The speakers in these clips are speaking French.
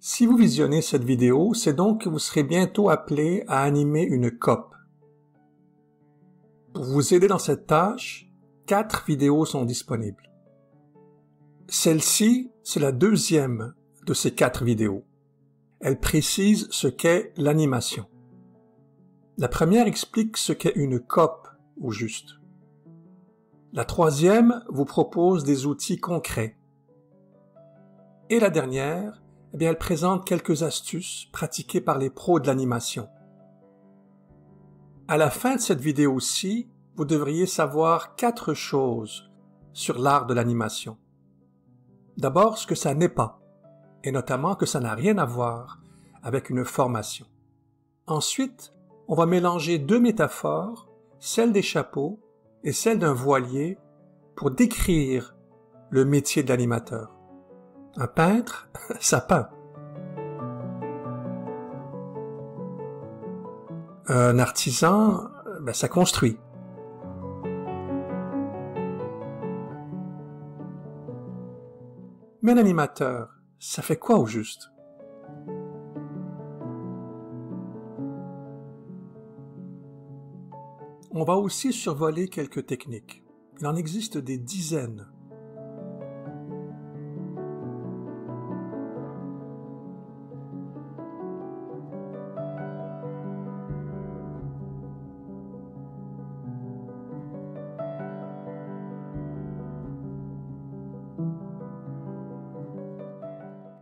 Si vous visionnez cette vidéo, c'est donc que vous serez bientôt appelé à animer une COP. Pour vous aider dans cette tâche, 4 vidéos sont disponibles. Celle-ci, c'est la deuxième de ces 4 vidéos. Elle précise ce qu'est l'animation. La première explique ce qu'est une COP au juste. La troisième vous propose des outils concrets. Et la dernière, elle présente quelques astuces pratiquées par les pros de l'animation. À la fin de cette vidéo-ci, vous devriez savoir 4 choses sur l'art de l'animation. D'abord, ce que ça n'est pas, et notamment que ça n'a rien à voir avec une formation. Ensuite, on va mélanger 2 métaphores, celle des chapeaux et celle d'un voilier, pour décrire le métier de l'animateur. Un peintre, ça peint. Un artisan, ça construit. Mais un animateur, ça fait quoi au juste? On va aussi survoler quelques techniques. Il en existe des dizaines.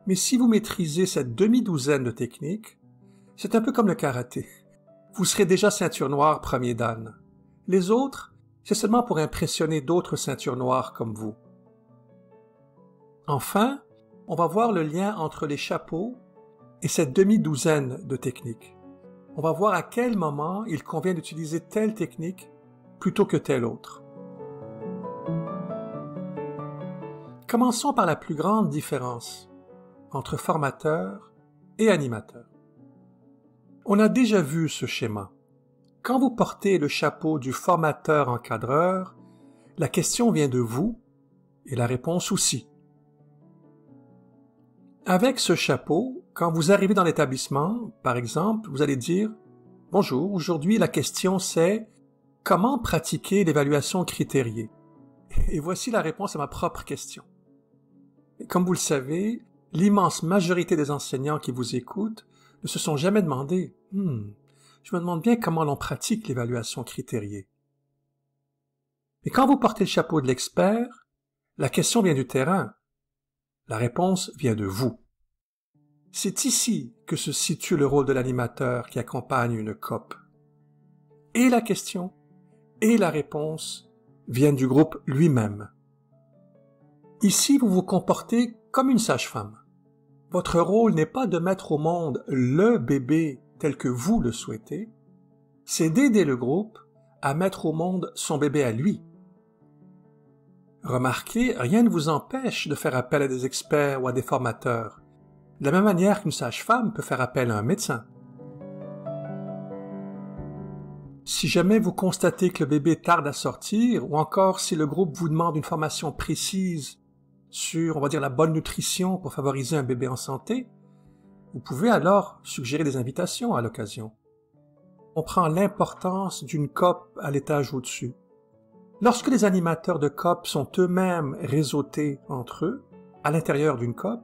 Mais si vous maîtrisez cette demi-douzaine de techniques, c'est un peu comme le karaté. Vous serez déjà ceinture noire premier dan. Les autres, c'est seulement pour impressionner d'autres ceintures noires comme vous. Enfin, on va voir le lien entre les chapeaux et cette demi-douzaine de techniques. On va voir à quel moment il convient d'utiliser telle technique plutôt que telle autre. Commençons par la plus grande différence entre formateur et animateur. On a déjà vu ce schéma. Quand vous portez le chapeau du formateur-encadreur, la question vient de vous et la réponse aussi. Avec ce chapeau, quand vous arrivez dans l'établissement, par exemple, vous allez dire « Bonjour, aujourd'hui la question c'est « Comment pratiquer l'évaluation critériée ?» Et voici la réponse à ma propre question. Et comme vous le savez, l'immense majorité des enseignants qui vous écoutent ne se sont jamais demandé « je me demande bien comment l'on pratique l'évaluation critériée. » Mais quand vous portez le chapeau de l'expert, la question vient du terrain. La réponse vient de vous. C'est ici que se situe le rôle de l'animateur qui accompagne une COP. Et la question et la réponse viennent du groupe lui-même. Ici, vous vous comportez comme une sage-femme. Votre rôle n'est pas de mettre au monde le bébé tel que vous le souhaitez, c'est d'aider le groupe à mettre au monde son bébé à lui. Remarquez, rien ne vous empêche de faire appel à des experts ou à des formateurs, de la même manière qu'une sage-femme peut faire appel à un médecin. Si jamais vous constatez que le bébé tarde à sortir, ou encore si le groupe vous demande une formation précise sur, on va dire, la bonne nutrition pour favoriser un bébé en santé, vous pouvez alors suggérer des invitations à l'occasion. On prend l'importance d'une COP à l'étage au-dessus. Lorsque les animateurs de COP sont eux-mêmes réseautés entre eux, à l'intérieur d'une COP,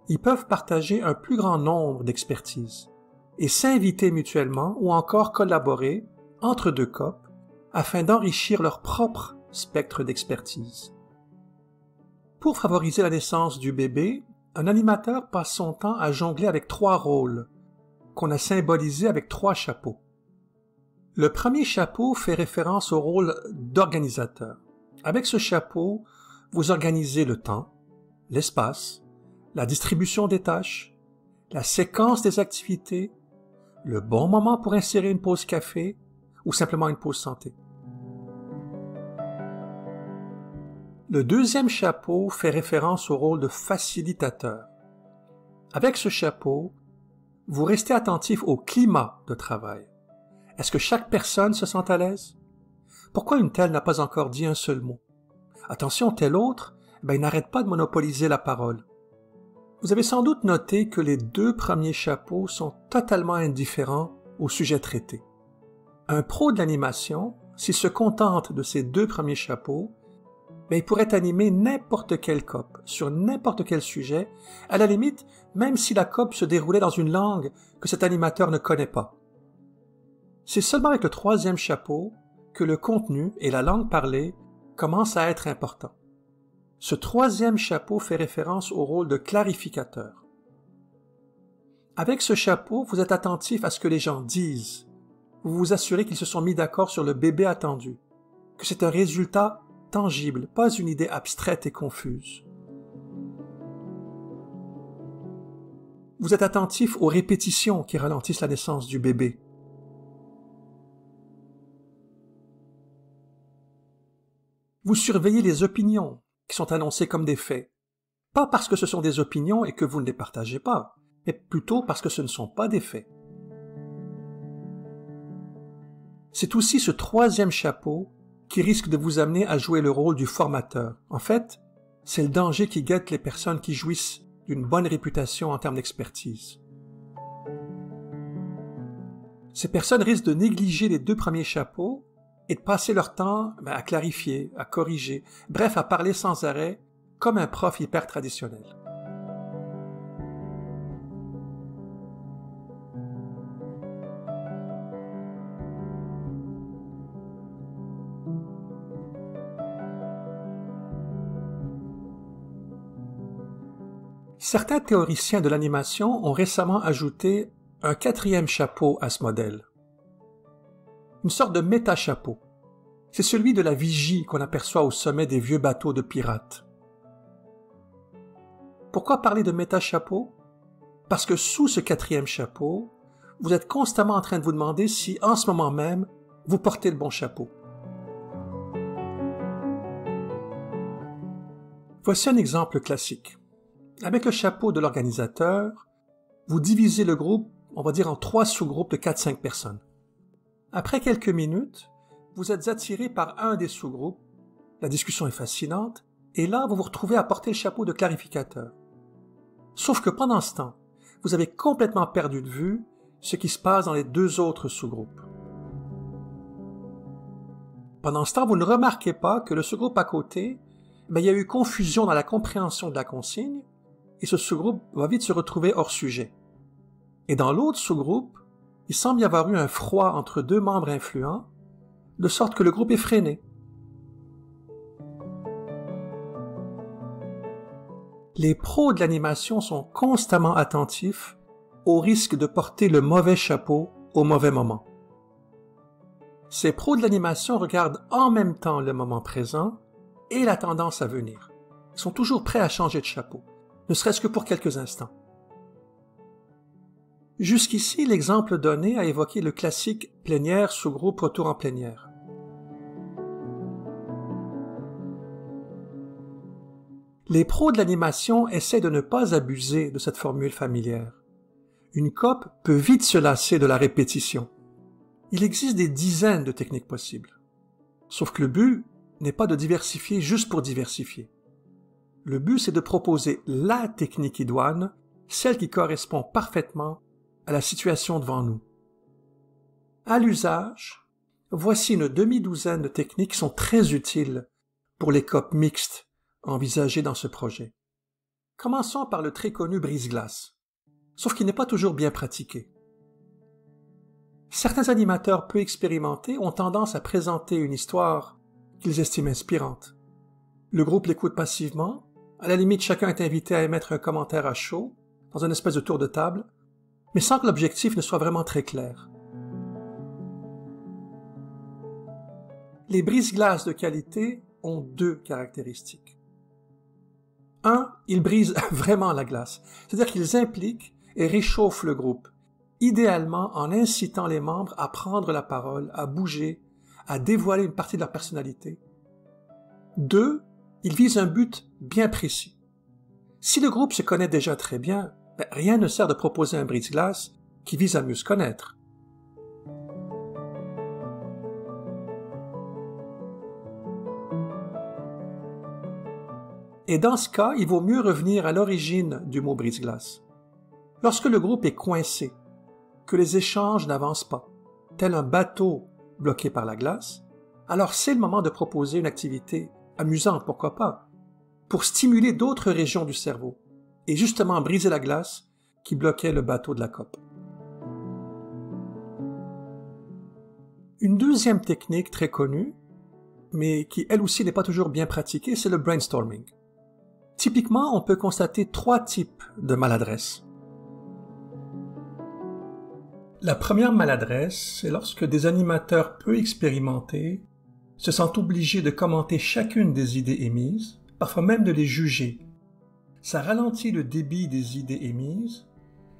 ils peuvent partager un plus grand nombre d'expertises et s'inviter mutuellement ou encore collaborer entre 2 COP afin d'enrichir leur propre spectre d'expertise. Pour favoriser la naissance du bébé, un animateur passe son temps à jongler avec 3 rôles, qu'on a symbolisés avec 3 chapeaux. Le premier chapeau fait référence au rôle d'organisateur. Avec ce chapeau, vous organisez le temps, l'espace, la distribution des tâches, la séquence des activités, le bon moment pour insérer une pause café ou simplement une pause santé. Le deuxième chapeau fait référence au rôle de facilitateur. Avec ce chapeau, vous restez attentif au climat de travail. Est-ce que chaque personne se sent à l'aise? Pourquoi une telle n'a pas encore dit un seul mot? Attention, tel autre, il n'arrête pas de monopoliser la parole. Vous avez sans doute noté que les deux premiers chapeaux sont totalement indifférents au sujet traité. Un pro de l'animation, s'il se contente de ces deux premiers chapeaux, il pourrait animer n'importe quelle COP, sur n'importe quel sujet, à la limite, même si la COP se déroulait dans une langue que cet animateur ne connaît pas. C'est seulement avec le troisième chapeau que le contenu et la langue parlée commencent à être importants. Ce troisième chapeau fait référence au rôle de clarificateur. Avec ce chapeau, vous êtes attentif à ce que les gens disent. Vous vous assurez qu'ils se sont mis d'accord sur le bébé attendu, que c'est un résultat tangible, pas une idée abstraite et confuse. Vous êtes attentif aux répétitions qui ralentissent la naissance du bébé. Vous surveillez les opinions qui sont annoncées comme des faits, pas parce que ce sont des opinions et que vous ne les partagez pas, mais plutôt parce que ce ne sont pas des faits. C'est aussi ce troisième chapeau qui risque de vous amener à jouer le rôle du formateur. En fait, c'est le danger qui guette les personnes qui jouissent d'une bonne réputation en termes d'expertise. Ces personnes risquent de négliger les deux premiers chapeaux et de passer leur temps à clarifier, à corriger, bref, à parler sans arrêt, comme un prof hyper traditionnel. Certains théoriciens de l'animation ont récemment ajouté un quatrième chapeau à ce modèle. Une sorte de méta-chapeau. C'est celui de la vigie qu'on aperçoit au sommet des vieux bateaux de pirates. Pourquoi parler de méta-chapeau? Parce que sous ce quatrième chapeau, vous êtes constamment en train de vous demander si, en ce moment même, vous portez le bon chapeau. Voici un exemple classique. Avec le chapeau de l'organisateur, vous divisez le groupe, on va dire en 3 sous-groupes de 4-5 personnes. Après quelques minutes, vous êtes attiré par un des sous-groupes, la discussion est fascinante, et là, vous vous retrouvez à porter le chapeau de clarificateur. Sauf que pendant ce temps, vous avez complètement perdu de vue ce qui se passe dans les 2 autres sous-groupes. Pendant ce temps, vous ne remarquez pas que le sous-groupe à côté, il y a eu confusion dans la compréhension de la consigne, et ce sous-groupe va vite se retrouver hors sujet. Et dans l'autre sous-groupe, il semble y avoir eu un froid entre 2 membres influents, de sorte que le groupe est freiné. Les pros de l'animation sont constamment attentifs au risque de porter le mauvais chapeau au mauvais moment. Ces pros de l'animation regardent en même temps le moment présent et la tendance à venir. Ils sont toujours prêts à changer de chapeau, ne serait-ce que pour quelques instants. Jusqu'ici, l'exemple donné a évoqué le classique plénière sous-groupe retour en plénière. Les pros de l'animation essaient de ne pas abuser de cette formule familière. Une COP peut vite se lasser de la répétition. Il existe des dizaines de techniques possibles. Sauf que le but n'est pas de diversifier juste pour diversifier. Le but, c'est de proposer la technique idoine, celle qui correspond parfaitement à la situation devant nous. À l'usage, voici une demi-douzaine de techniques qui sont très utiles pour les COP mixtes envisagées dans ce projet. Commençons par le très connu brise-glace, sauf qu'il n'est pas toujours bien pratiqué. Certains animateurs peu expérimentés ont tendance à présenter une histoire qu'ils estiment inspirante. Le groupe l'écoute passivement, à la limite chacun est invité à émettre un commentaire à chaud, dans une espèce de tour de table, mais sans que l'objectif ne soit vraiment très clair. Les brise-glaces de qualité ont 2 caractéristiques. 1, ils brisent vraiment la glace, c'est-à-dire qu'ils impliquent et réchauffent le groupe, idéalement en incitant les membres à prendre la parole, à bouger, à dévoiler une partie de leur personnalité. 2, ils visent un but bien précis. Si le groupe se connaît déjà très bien, rien ne sert de proposer un brise-glace qui vise à mieux se connaître. Et dans ce cas, il vaut mieux revenir à l'origine du mot brise-glace. Lorsque le groupe est coincé, que les échanges n'avancent pas, tel un bateau bloqué par la glace, alors c'est le moment de proposer une activité amusante, pourquoi pas, pour stimuler d'autres régions du cerveau et justement briser la glace qui bloquait le bateau de la COP. Une deuxième technique très connue, mais qui elle aussi n'est pas toujours bien pratiquée, c'est le brainstorming. Typiquement, on peut constater 3 types de maladresse. La première maladresse, c'est lorsque des animateurs peu expérimentés se sentent obligés de commenter chacune des idées émises, parfois même de les juger. Ça ralentit le débit des idées émises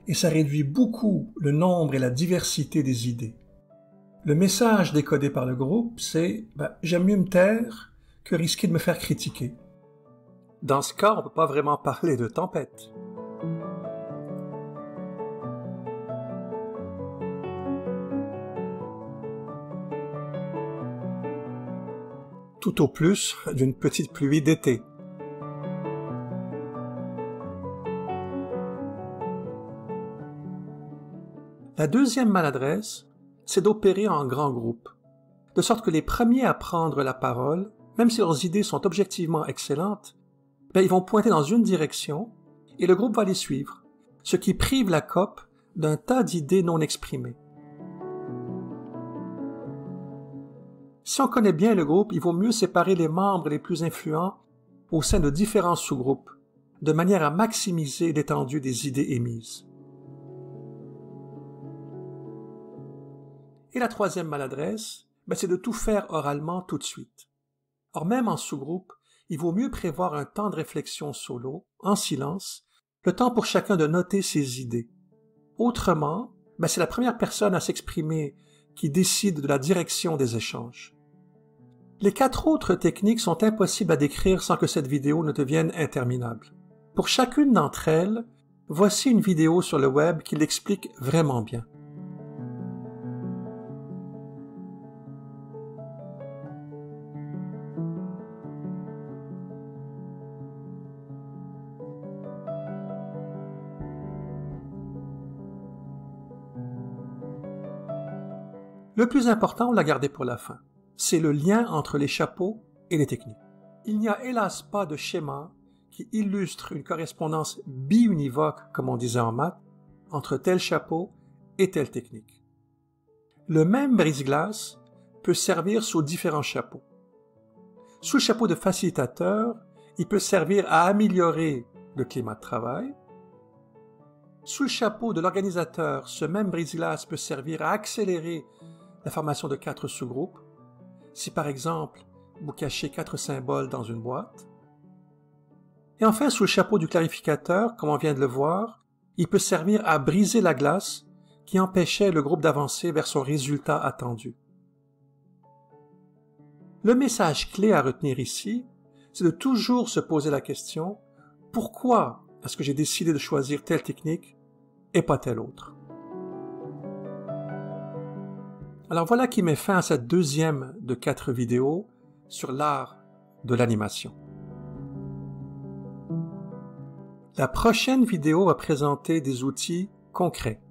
et ça réduit beaucoup le nombre et la diversité des idées. Le message décodé par le groupe, c'est « j'aime mieux me taire que risquer de me faire critiquer ». Dans ce cas, on ne peut pas vraiment parler de tempête. Tout au plus d'une petite pluie d'été. La deuxième maladresse, c'est d'opérer en grand groupe, de sorte que les premiers à prendre la parole, même si leurs idées sont objectivement excellentes, ils vont pointer dans une direction et le groupe va les suivre, ce qui prive la COP d'un tas d'idées non exprimées. Si on connaît bien le groupe, il vaut mieux séparer les membres les plus influents au sein de différents sous-groupes, de manière à maximiser l'étendue des idées émises. Et la troisième maladresse, c'est de tout faire oralement tout de suite. Or, même en sous-groupe, il vaut mieux prévoir un temps de réflexion solo, en silence, le temps pour chacun de noter ses idées. Autrement, c'est la première personne à s'exprimer qui décide de la direction des échanges. Les 4 autres techniques sont impossibles à décrire sans que cette vidéo ne devienne interminable. Pour chacune d'entre elles, voici une vidéo sur le web qui l'explique vraiment bien. Le plus important, on l'a gardé pour la fin. C'est le lien entre les chapeaux et les techniques. Il n'y a hélas pas de schéma qui illustre une correspondance biunivoque, comme on disait en maths, entre tel chapeau et telle technique. Le même brise-glace peut servir sous différents chapeaux. Sous le chapeau de facilitateur, il peut servir à améliorer le climat de travail. Sous le chapeau de l'organisateur, ce même brise-glace peut servir à accélérer la formation de 4 sous-groupes, si par exemple vous cachez 4 symboles dans une boîte. Et enfin, sous le chapeau du clarificateur, comme on vient de le voir, il peut servir à briser la glace qui empêchait le groupe d'avancer vers son résultat attendu. Le message clé à retenir ici, c'est de toujours se poser la question « Pourquoi est-ce que j'ai décidé de choisir telle technique et pas telle autre ?» Alors voilà qui met fin à cette deuxième de 4 vidéos sur l'art de l'animation. La prochaine vidéo va présenter des outils concrets